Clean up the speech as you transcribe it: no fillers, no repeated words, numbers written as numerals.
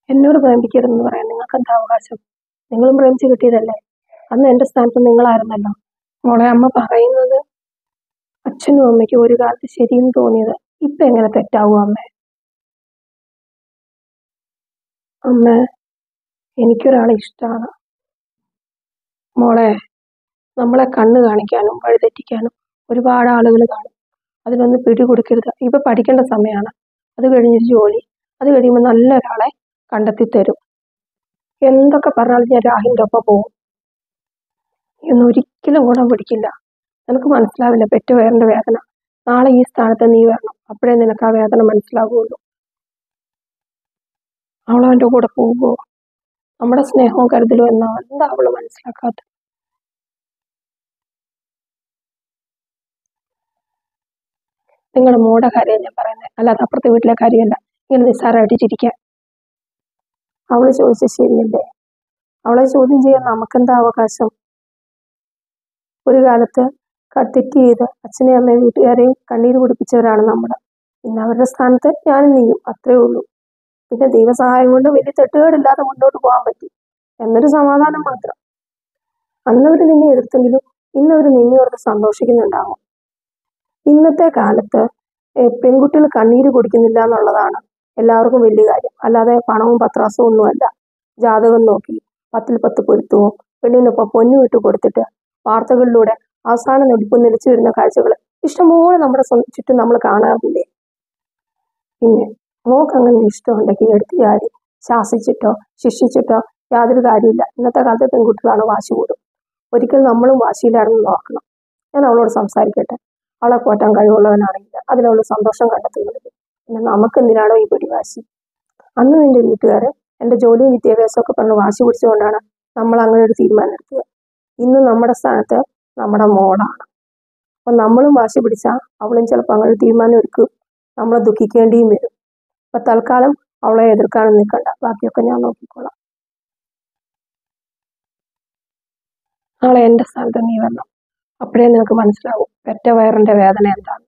എന്നോട് പ്രേമിക്കരുതെന്ന് പറയാൻ നിങ്ങൾക്ക് എന്താ അവകാശം? നിങ്ങളും പ്രേമിച്ച് കിട്ടിയതല്ലേ? അന്ന് എൻ്റെ സ്ഥാനത്ത് നിങ്ങളായിരുന്നല്ലോ. മോളെ, അമ്മ പറയുന്നത് അച്ഛനും അമ്മയ്ക്കും ഒരു കാലത്ത് ശരിയെന്ന് തോന്നിയത് ഇപ്പൊ എങ്ങനെ തെറ്റാവും അമ്മേ? അമ്മ, എനിക്കൊരാളെ ഇഷ്ടമാണ്. മോളെ, നമ്മളെ കണ്ണ് കാണിക്കാനും വഴിതെറ്റിക്കാനും ഒരുപാട് ആളുകൾ കാണും. അതിനൊന്ന് പിടികൊടുക്കരുത്. ഇപ്പൊ പഠിക്കേണ്ട സമയമാണ്. അത് കഴിഞ്ഞൊരു ജോലി, അത് കഴിയുമ്പോൾ നല്ലൊരാളെ കണ്ടെത്തി തരും. എന്തൊക്കെ പറഞ്ഞാലും ഞാൻ രാഹിന്റെ ഒപ്പം പോകും. ഇതൊന്നും ഒരിക്കലും ഗുണം പിടിക്കില്ല. നിനക്ക് മനസ്സിലാവില്ല പെറ്റ വയറിന്റെ വേദന. നാളെ ഈ സ്ഥാനത്ത് നീ വരണം. അപ്പോഴേ നിനക്ക് ആ വേദന മനസ്സിലാവുകയുള്ളൂ. അവളവൻ്റെ കൂടെ പോകുമോ? നമ്മുടെ സ്നേഹവും കരുതലും എന്നാ എന്താ അവള് മനസ്സിലാക്കാത്ത? നിങ്ങളുടെ മോടെ കാര്യം ഞാൻ പറയുന്നത്, അല്ലാതെ അപ്പുറത്തെ വീട്ടിലെ കാര്യമല്ല. ഇങ്ങനെ നിസ്സാരമായിട്ട് ചിരിക്കാൻ. അവള് ചോദിച്ചത് ശരിയല്ലേ? അവളെ ചോദ്യം ചെയ്യാൻ നമുക്കെന്താ അവകാശം? ഒരു കാലത്ത് തെറ്റ് ചെയ്ത് അച്ഛനെയും അമ്മയും വീട്ടുകാരെയും കണ്ണീര് കുടിപ്പിച്ചവരാണ് നമ്മൾ. ഇന്ന് അവരുടെ സ്ഥാനത്ത് ഞാനും നീയും, അത്രേ ഉള്ളൂ. പിന്നെ ദൈവസഹായം കൊണ്ട് വലിയ തെറ്റുകളില്ലാതെ മുന്നോട്ട് പോകാൻ പറ്റി എന്നൊരു സമാധാനം മാത്രം. അന്നവർ നിന്നെ എതിർത്തെങ്കിലും ഇന്നവർ നിന്നെ ഓർത്ത് സന്തോഷിക്കുന്നുണ്ടാവും. ഇന്നത്തെ കാലത്ത് പെൺകുട്ടികൾ കണ്ണീര് കുടിക്കുന്നില്ല എന്നുള്ളതാണ് എല്ലാവർക്കും വലിയ കാര്യം. അല്ലാതെ പണവും പത്രാസവും ഒന്നുമല്ല. ജാതകം നോക്കി 10-10 പൊരുത്തവും പെണ്ണിനൊപ്പം പൊന്നു വിട്ട് കൊടുത്തിട്ട് വാർത്തകളിലൂടെ അവസാനം നിലിച്ചു വരുന്ന കാഴ്ചകൾ ഇഷ്ടംപോലെ നമ്മുടെ ചുറ്റും നമ്മൾ കാണാറില്ലേ? പിന്നെ മോക്ക് അങ്ങനെ ഇഷ്ടമുണ്ടെങ്കിൽ എടുത്ത് ചാടി ശാസിച്ചിട്ടോ ശിക്ഷിച്ചിട്ടോ യാതൊരു കാര്യമില്ല. ഇന്നത്തെ കാലത്ത് പെൺകുട്ടികളാണ് വാശി കൂടും. ഒരിക്കൽ നമ്മളും വാശിയിലാണെന്ന് നോക്കണം. ഞാൻ അവളോട് സംസാരിക്കട്ടെ. അവളെ പോറ്റാൻ കഴിവുള്ളവനാണെങ്കിൽ അതിനവള് സന്തോഷം കണ്ടെത്തുന്നത്. പിന്നെ നമുക്കെന്തിനാണോ ഈ പിടിവാശി? അന്ന് നിന്റെ വീട്ടുകാര് എൻ്റെ ജോലിയും വിദ്യാഭ്യാസവും ഒക്കെ പറഞ്ഞ് വാശി പിടിച്ചുകൊണ്ടാണ് നമ്മൾ അങ്ങനെ ഒരു തീരുമാനം എടുത്തത്. ഇന്ന് നമ്മുടെ സ്ഥാനത്ത് നമ്മുടെ മോളാണ്. അപ്പം നമ്മളും വാശി പിടിച്ചാൽ അവളും ചിലപ്പോൾ അങ്ങനെ ഒരു തീരുമാനം എടുക്കും. നമ്മളെ ദുഃഖിക്കേണ്ടിയും വരും. അപ്പം തൽക്കാലം അവളെ എതിർക്കാനും നിൽക്കണ്ട. ബാക്കിയൊക്കെ ഞാൻ നോക്കിക്കോളാം. നാളെ എൻ്റെ സ്ഥാനത്ത് നീ വരണം. അപ്പോഴേ നിനക്ക് മനസ്സിലാവും പെറ്റ വയറിൻ്റെ വേദന എന്താണ്.